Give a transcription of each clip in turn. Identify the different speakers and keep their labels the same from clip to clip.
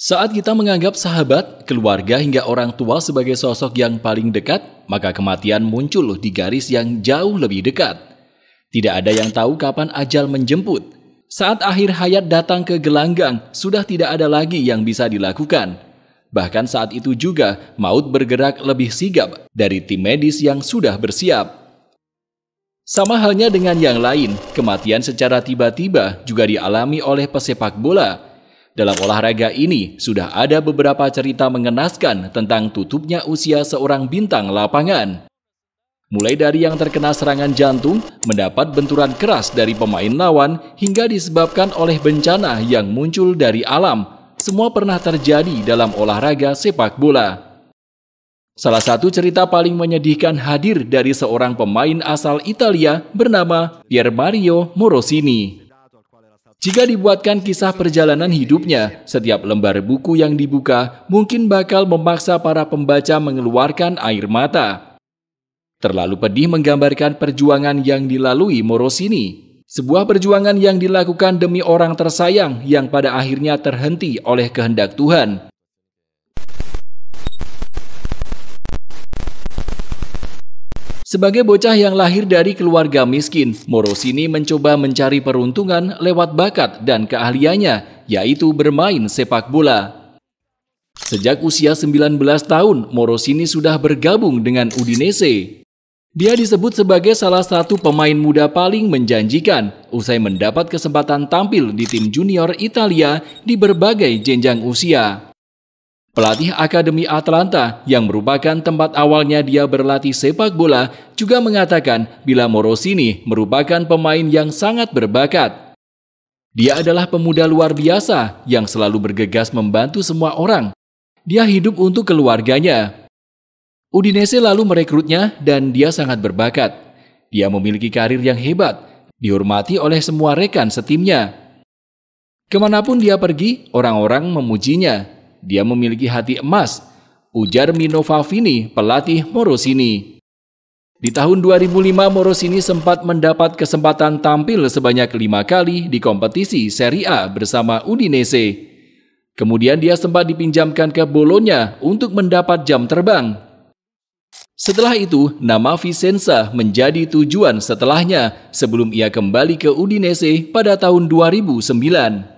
Speaker 1: Saat kita menganggap sahabat, keluarga hingga orang tua sebagai sosok yang paling dekat, maka kematian muncul di garis yang jauh lebih dekat. Tidak ada yang tahu kapan ajal menjemput. Saat akhir hayat datang ke gelanggang, sudah tidak ada lagi yang bisa dilakukan. Bahkan saat itu juga, maut bergerak lebih sigap dari tim medis yang sudah bersiap. Sama halnya dengan yang lain, kematian secara tiba-tiba juga dialami oleh pesepak bola. Dalam olahraga ini, sudah ada beberapa cerita mengenaskan tentang tutupnya usia seorang bintang lapangan. Mulai dari yang terkena serangan jantung, mendapat benturan keras dari pemain lawan, hingga disebabkan oleh bencana yang muncul dari alam. Semua pernah terjadi dalam olahraga sepak bola. Salah satu cerita paling menyedihkan hadir dari seorang pemain asal Italia bernama Pier Mario Morosini. Jika dibuatkan kisah perjalanan hidupnya, setiap lembar buku yang dibuka mungkin bakal memaksa para pembaca mengeluarkan air mata. Terlalu pedih menggambarkan perjuangan yang dilalui Morosini. Sebuah perjuangan yang dilakukan demi orang tersayang yang pada akhirnya terhenti oleh kehendak Tuhan. Sebagai bocah yang lahir dari keluarga miskin, Morosini mencoba mencari peruntungan lewat bakat dan keahliannya, yaitu bermain sepak bola. Sejak usia 19 tahun, Morosini sudah bergabung dengan Udinese. Dia disebut sebagai salah satu pemain muda paling menjanjikan, usai mendapat kesempatan tampil di tim junior Italia di berbagai jenjang usia. Pelatih Akademi Atalanta yang merupakan tempat awalnya dia berlatih sepak bola juga mengatakan bila Morosini merupakan pemain yang sangat berbakat. Dia adalah pemuda luar biasa yang selalu bergegas membantu semua orang. Dia hidup untuk keluarganya. Udinese lalu merekrutnya dan dia sangat berbakat. Dia memiliki karir yang hebat, dihormati oleh semua rekan setimnya. Kemanapun dia pergi, orang-orang memujinya. Dia memiliki hati emas, ujar Mino Favini, pelatih Morosini. Di tahun 2005, Morosini sempat mendapat kesempatan tampil sebanyak 5 kali di kompetisi Serie A bersama Udinese. Kemudian dia sempat dipinjamkan ke Bologna untuk mendapat jam terbang. Setelah itu, nama Vicenza menjadi tujuan setelahnya sebelum ia kembali ke Udinese pada tahun 2009.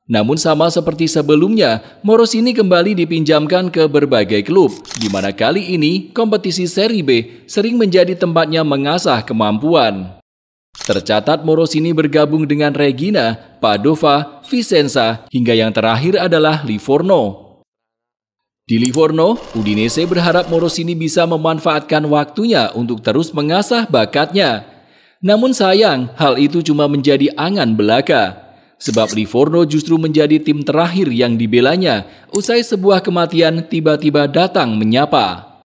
Speaker 1: Namun sama seperti sebelumnya, Morosini kembali dipinjamkan ke berbagai klub, di mana kali ini kompetisi Serie B sering menjadi tempatnya mengasah kemampuan. Tercatat Morosini bergabung dengan Regina, Padova, Vicenza, hingga yang terakhir adalah Livorno. Di Livorno, Udinese berharap Morosini bisa memanfaatkan waktunya untuk terus mengasah bakatnya. Namun sayang, hal itu cuma menjadi angan belaka. Sebab Livorno justru menjadi tim terakhir yang dibelanya usai sebuah kematian tiba-tiba datang menyapa.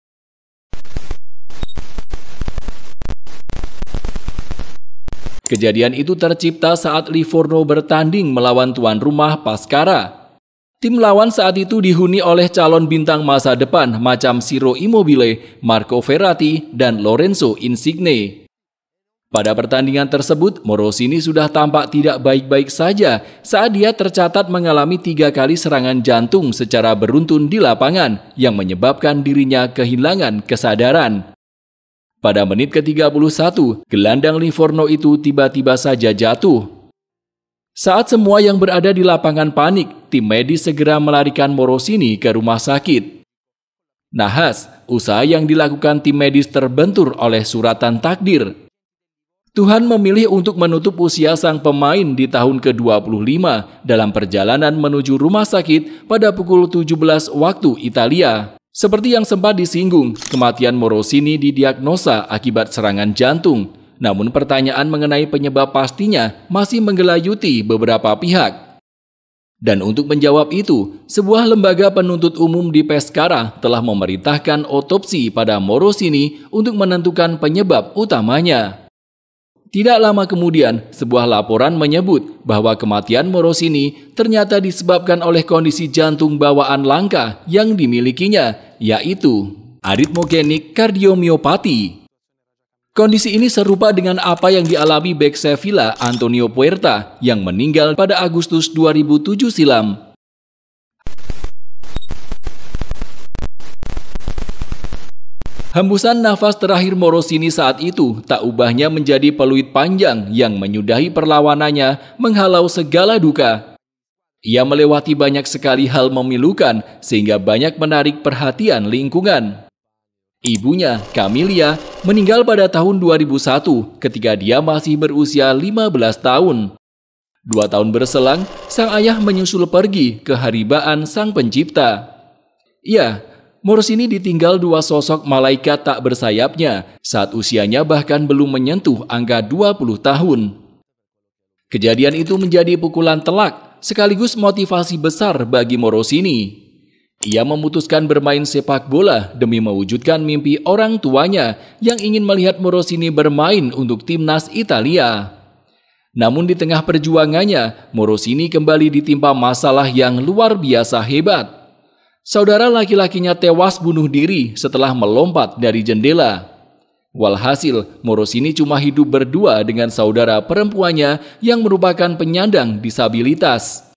Speaker 1: Kejadian itu tercipta saat Livorno bertanding melawan tuan rumah Pescara. Tim lawan saat itu dihuni oleh calon bintang masa depan macam Ciro Immobile, Marco Verratti, dan Lorenzo Insigne. Pada pertandingan tersebut, Morosini sudah tampak tidak baik-baik saja saat dia tercatat mengalami 3 kali serangan jantung secara beruntun di lapangan yang menyebabkan dirinya kehilangan kesadaran. Pada menit ke-31, gelandang Livorno itu tiba-tiba saja jatuh. Saat semua yang berada di lapangan panik, tim medis segera melarikan Morosini ke rumah sakit. Nahas, usaha yang dilakukan tim medis terbentur oleh suratan takdir. Tuhan memilih untuk menutup usia sang pemain di tahun ke-25 dalam perjalanan menuju rumah sakit pada pukul 17 waktu Italia. Seperti yang sempat disinggung, kematian Morosini didiagnosa akibat serangan jantung. Namun pertanyaan mengenai penyebab pastinya masih menggelayuti beberapa pihak. Dan untuk menjawab itu, sebuah lembaga penuntut umum di Pescara telah memerintahkan otopsi pada Morosini untuk menentukan penyebab utamanya. Tidak lama kemudian, sebuah laporan menyebut bahwa kematian Morosini ternyata disebabkan oleh kondisi jantung bawaan langka yang dimilikinya, yaitu aritmogenic cardiomyopathy. Kondisi ini serupa dengan apa yang dialami bek Sevilla Antonio Puerta yang meninggal pada Agustus 2007 silam. Hembusan nafas terakhir Morosini saat itu tak ubahnya menjadi peluit panjang yang menyudahi perlawanannya menghalau segala duka. Ia melewati banyak sekali hal memilukan sehingga banyak menarik perhatian lingkungan. Ibunya, Camelia, meninggal pada tahun 2001 ketika dia masih berusia 15 tahun. 2 tahun berselang, sang ayah menyusul pergi ke haribaan sang pencipta. Ya, Morosini ditinggal 2 sosok malaikat tak bersayapnya saat usianya bahkan belum menyentuh angka 20 tahun. Kejadian itu menjadi pukulan telak sekaligus motivasi besar bagi Morosini. Ia memutuskan bermain sepak bola demi mewujudkan mimpi orang tuanya yang ingin melihat Morosini bermain untuk timnas Italia. Namun di tengah perjuangannya, Morosini kembali ditimpa masalah yang luar biasa hebat. Saudara laki-lakinya tewas bunuh diri setelah melompat dari jendela. Walhasil, Morosini cuma hidup berdua dengan saudara perempuannya yang merupakan penyandang disabilitas.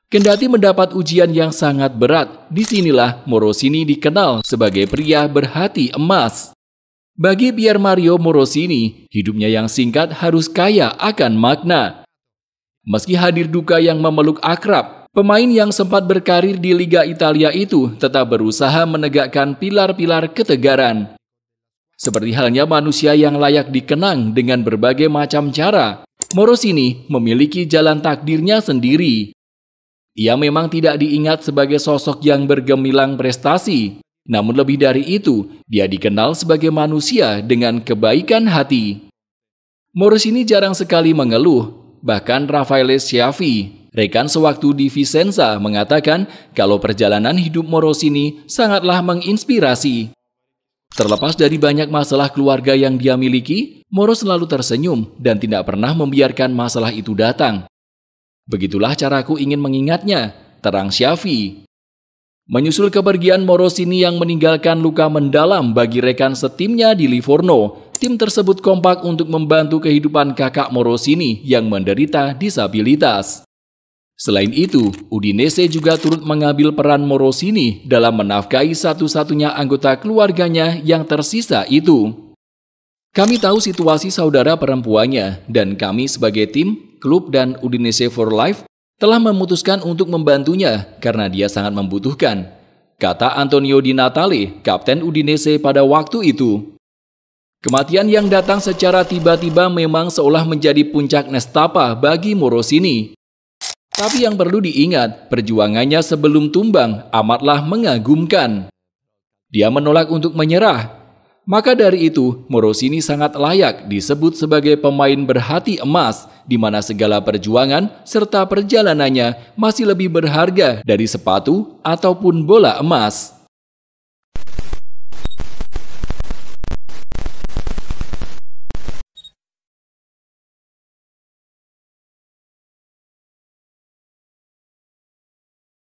Speaker 1: Kendati mendapat ujian yang sangat berat, disinilah Morosini dikenal sebagai pria berhati emas. Bagi Pier Mario Morosini, hidupnya yang singkat harus kaya akan makna. Meski hadir duka yang memeluk akrab, pemain yang sempat berkarir di Liga Italia itu tetap berusaha menegakkan pilar-pilar ketegaran. Seperti halnya manusia yang layak dikenang dengan berbagai macam cara, Morosini memiliki jalan takdirnya sendiri. Ia memang tidak diingat sebagai sosok yang bergemilang prestasi, namun lebih dari itu, dia dikenal sebagai manusia dengan kebaikan hati. Morosini jarang sekali mengeluh, bahkan Raffaele Schiavi, rekan sewaktu di Vicenza, mengatakan kalau perjalanan hidup Morosini sangatlah menginspirasi. Terlepas dari banyak masalah keluarga yang dia miliki, Moro selalu tersenyum dan tidak pernah membiarkan masalah itu datang. Begitulah caraku ingin mengingatnya, terang Schiavi. Menyusul kepergian Morosini yang meninggalkan luka mendalam bagi rekan setimnya di Livorno, tim tersebut kompak untuk membantu kehidupan kakak Morosini yang menderita disabilitas. Selain itu, Udinese juga turut mengambil peran Morosini dalam menafkahi satu-satunya anggota keluarganya yang tersisa itu. Kami tahu situasi saudara perempuannya, dan kami sebagai tim, klub dan Udinese for Life telah memutuskan untuk membantunya karena dia sangat membutuhkan, kata Antonio Di Natale, kapten Udinese pada waktu itu. Kematian yang datang secara tiba-tiba memang seolah menjadi puncak nestapa bagi Morosini. Tapi yang perlu diingat, perjuangannya sebelum tumbang amatlah mengagumkan. Dia menolak untuk menyerah. Maka dari itu, Morosini sangat layak disebut sebagai pemain berhati emas, di mana segala perjuangan serta perjalanannya masih lebih berharga dari sepatu ataupun bola emas.